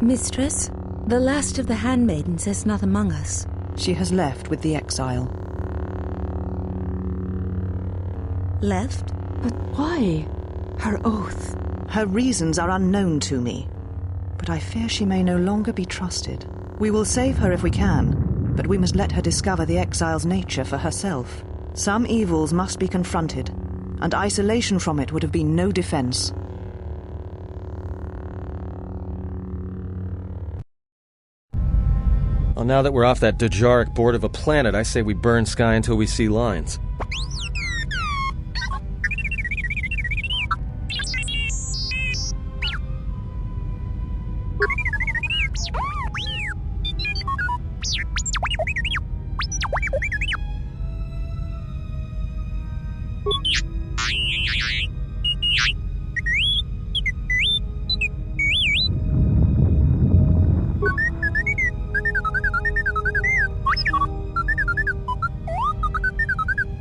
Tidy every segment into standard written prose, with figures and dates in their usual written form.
Mistress, the last of the handmaidens is not among us. She has left with the exile. Left? But why? Her oath. Her reasons are unknown to me, but I fear she may no longer be trusted. We will save her if we can, but we must let her discover the exile's nature for herself. Some evils must be confronted, and isolation from it would have been no defense. Well, now that we're off that Dejaric board of a planet, I say we burn sky until we see lines.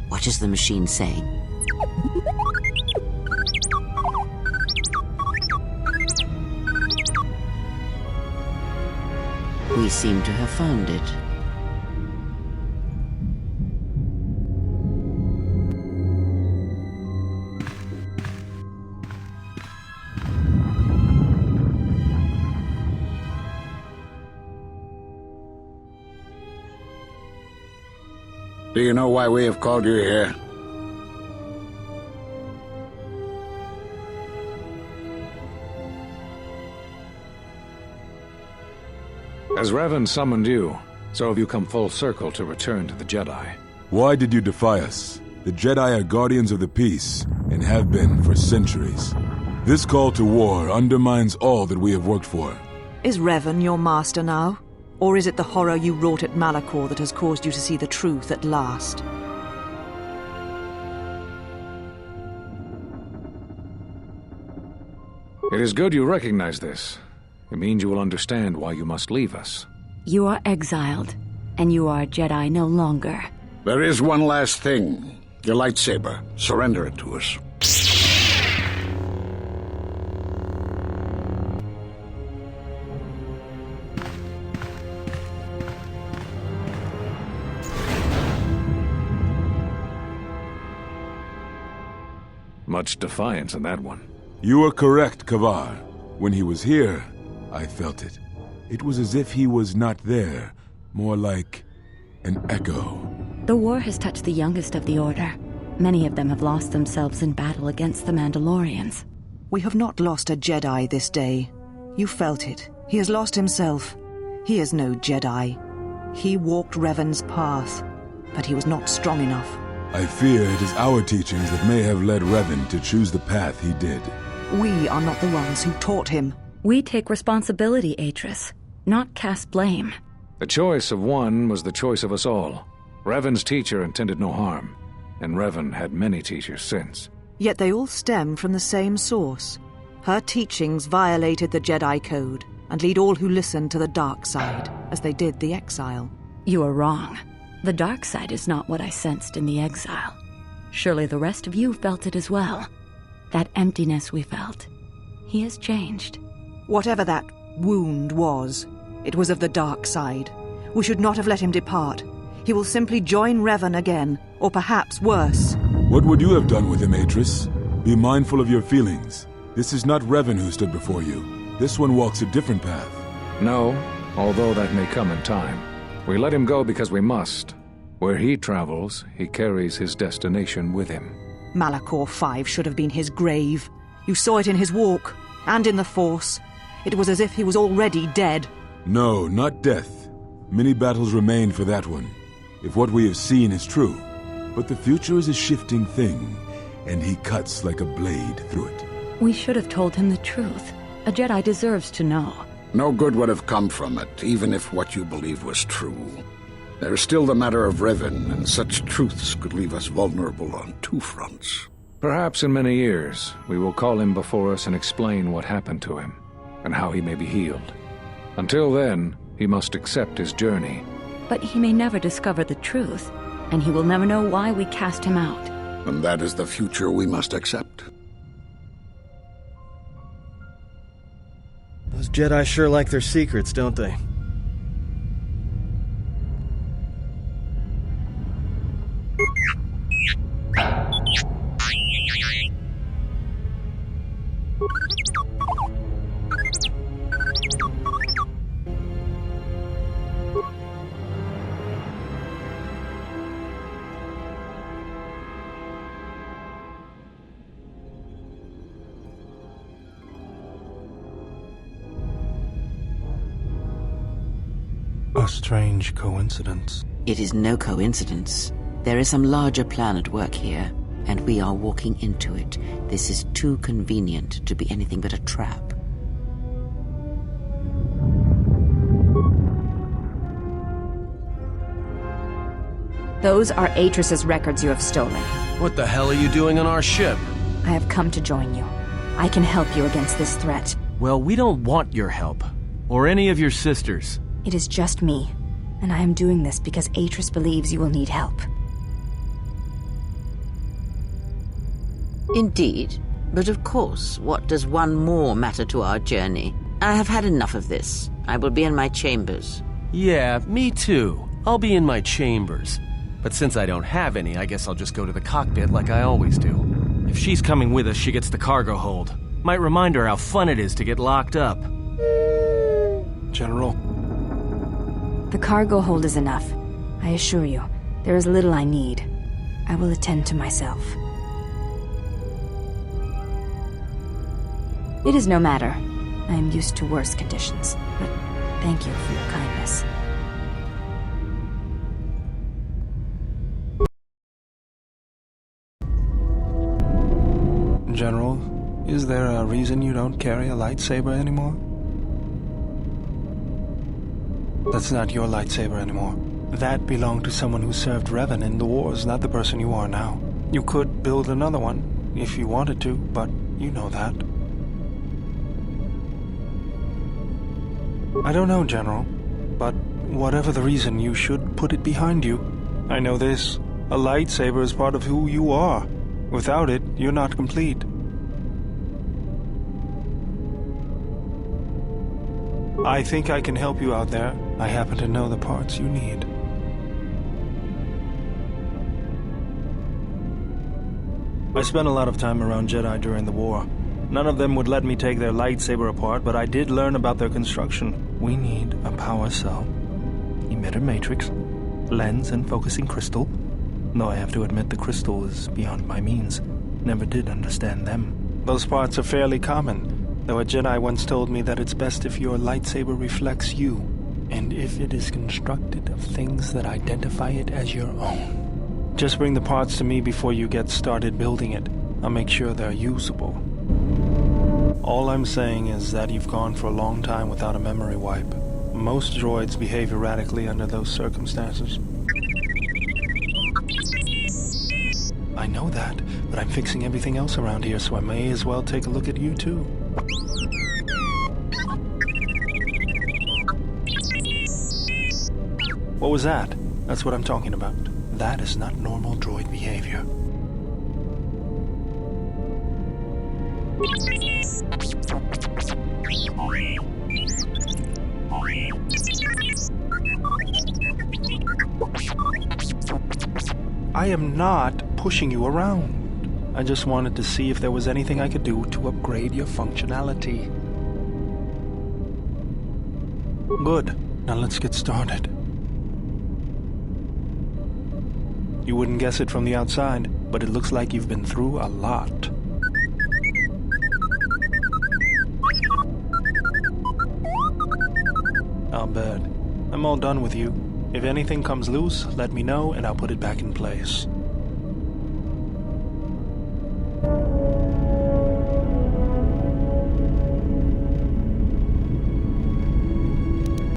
What is the machine saying? We seem to have found it. Do you know why we have called you here? As Revan summoned you, so have you come full circle to return to the Jedi. Why did you defy us? The Jedi are guardians of the peace, and have been for centuries. This call to war undermines all that we have worked for. Is Revan your master now? Or is it the horror you wrought at Malachor that has caused you to see the truth at last? It is good you recognize this. It means you will understand why you must leave us. You are exiled, and you are a Jedi no longer. There is one last thing. Your lightsaber. Surrender it to us. Much defiance in that one. You are correct, Kavar. When he was here, I felt it. It was as if he was not there, more like an echo. The war has touched the youngest of the Order. Many of them have lost themselves in battle against the Mandalorians. We have not lost a Jedi this day. You felt it. He has lost himself. He is no Jedi. He walked Revan's path, but he was not strong enough. I fear it is our teachings that may have led Revan to choose the path he did. We are not the ones who taught him. We take responsibility, Atris, not cast blame. The choice of one was the choice of us all. Revan's teacher intended no harm, and Revan had many teachers since. Yet they all stem from the same source. Her teachings violated the Jedi Code and lead all who listen to the dark side, as they did the exile. You are wrong. The dark side is not what I sensed in the exile. Surely the rest of you felt it as well. That emptiness we felt. He has changed. Whatever that wound was, it was of the dark side. We should not have let him depart. He will simply join Revan again, or perhaps worse. What would you have done with him, Atris? Be mindful of your feelings. This is not Revan who stood before you. This one walks a different path. No, although that may come in time. We let him go because we must. Where he travels, he carries his destination with him. Malachor 5 should have been his grave. You saw it in his walk, and in the Force. It was as if he was already dead. No, not death. Many battles remain for that one, if what we have seen is true. But the future is a shifting thing, and he cuts like a blade through it. We should have told him the truth. A Jedi deserves to know. No good would have come from it, even if what you believe was true. There is still the matter of Revan, and such truths could leave us vulnerable on two fronts. Perhaps in many years, we will call him before us and explain what happened to him, and how he may be healed. Until then, he must accept his journey. But he may never discover the truth, and he will never know why we cast him out. And that is the future we must accept. Those Jedi sure like their secrets, don't they? A strange coincidence. It is no coincidence. There is some larger plan at work here, and we are walking into it. This is too convenient to be anything but a trap. Those are Atris's records you have stolen. What the hell are you doing on our ship? I have come to join you. I can help you against this threat. Well, we don't want your help. Or any of your sisters. It is just me, and I am doing this because Atris believes you will need help. Indeed. But of course, what does one more matter to our journey? I have had enough of this. I will be in my chambers. Yeah, me too. I'll be in my chambers. But since I don't have any, I guess I'll just go to the cockpit like I always do. If she's coming with us, she gets the cargo hold. Might remind her how fun it is to get locked up. General. The cargo hold is enough. I assure you, there is little I need. I will attend to myself. It is no matter. I am used to worse conditions, but thank you for your kindness. General, is there a reason you don't carry a lightsaber anymore? That's not your lightsaber anymore. That belonged to someone who served Revan in the wars, not the person you are now. You could build another one, if you wanted to, but you know that. I don't know, General, but whatever the reason, you should put it behind you. I know this. A lightsaber is part of who you are. Without it, you're not complete. I think I can help you out there. I happen to know the parts you need. I spent a lot of time around Jedi during the war. None of them would let me take their lightsaber apart, but I did learn about their construction. We need a power cell, emitter matrix, lens and focusing crystal. Though I have to admit the crystal is beyond my means. Never did understand them. Those parts are fairly common, though a Jedi once told me that it's best if your lightsaber reflects you, and if it is constructed of things that identify it as your own. Just bring the parts to me before you get started building it. I'll make sure they're usable. All I'm saying is that you've gone for a long time without a memory wipe. Most droids behave erratically under those circumstances. I know that, but I'm fixing everything else around here, so I may as well take a look at you too. What was that? That's what I'm talking about. That is not normal droid behavior. I am not pushing you around. I just wanted to see if there was anything I could do to upgrade your functionality. Good. Now let's get started. You wouldn't guess it from the outside, but it looks like you've been through a lot. I'll bet. I'm all done with you. If anything comes loose, let me know and I'll put it back in place.